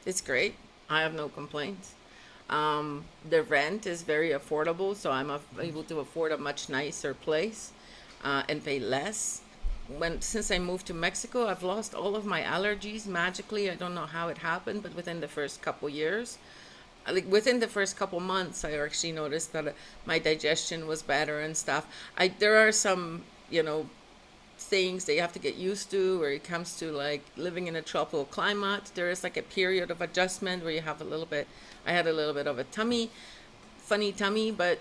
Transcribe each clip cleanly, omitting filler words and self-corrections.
It's great. I have no complaints. The rent is very affordable, so able to afford a much nicer place and pay less. Since I moved to Mexico, I've lost all of my allergies magically. I don't know how it happened, but within the first couple years, like within the first couple months, I actually noticed that my digestion was better and stuff. I There are some, things that you have to get used to where it comes to like living in a tropical climate. There is like a period of adjustment where you have a little bit. I had a little bit of a funny tummy, but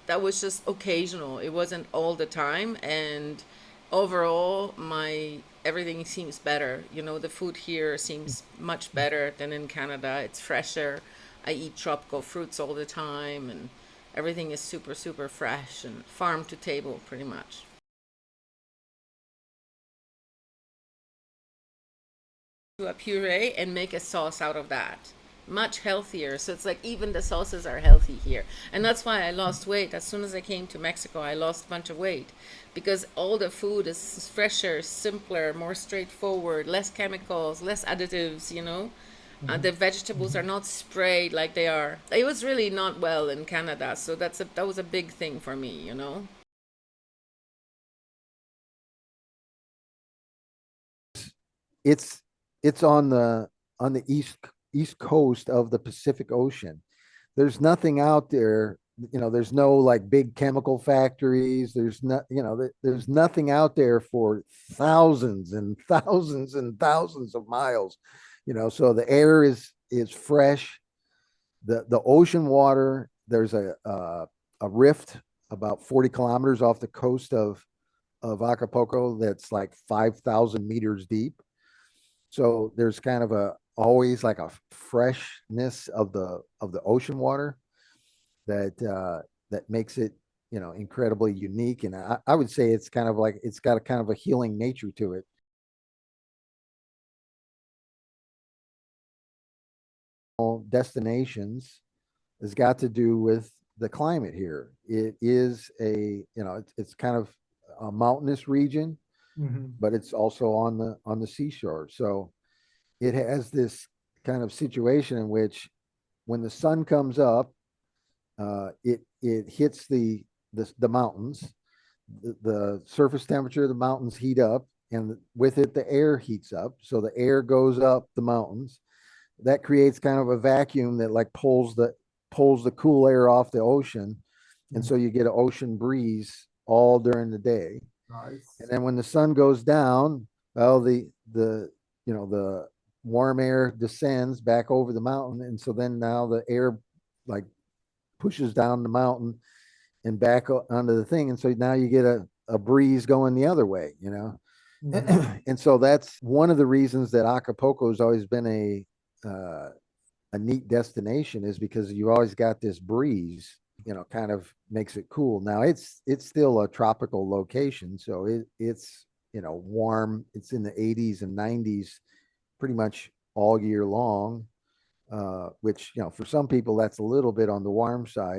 that was just occasional. It wasn't all the time. And overall, my everything seems better. The food here seems much better than in Canada. It's fresher. I eat tropical fruits all the time, and everything is super, super fresh and farm to table, pretty much. To a puree and make a sauce out of that. Much healthier. So it's like even the sauces are healthy here. And that's why I lost weight. As soon as I came to Mexico, I lost a bunch of weight because all the food is fresher, simpler, more straightforward, less chemicals, less additives. The vegetables are not sprayed like they are. It was really not well in Canada, so that was a big thing for me. It's it's on the east coast of the Pacific Ocean. There's nothing out there, there's no like big chemical factories. There's not, there's nothing out there for thousands and thousands and thousands of miles. So the air is fresh. The ocean water, there's a rift about 40 kilometers off the coast of Acapulco that's like 5,000 meters deep. So there's kind of a always like a freshness of the ocean water that makes it, incredibly unique. And I would say it's kind of like it's got a kind of a healing nature to it. All destinations has got to do with the climate here. It is it's kind of a mountainous region, Hmm. but it's also on the seashore. So it has this kind of situation in which when the sun comes up, it hits the mountains. The surface temperature of the mountains heat up, and with it, the air heats up. So the air goes up the mountains. That creates kind of a vacuum that like pulls the cool air off the ocean, and so you get an ocean breeze all during the day. And Nice. then when the sun goes down, well, the warm air descends back over the mountain, and so then now the air like pushes down the mountain and back onto the thing, and so now you get a breeze going the other way. Hmm. And so that's one of the reasons that Acapulco has always been a neat destination, is because you always got this breeze, kind of makes it cool. Now it's still a tropical location, so it's warm. It's in the 80s and 90s pretty much all year long, which for some people that's a little bit on the warm side.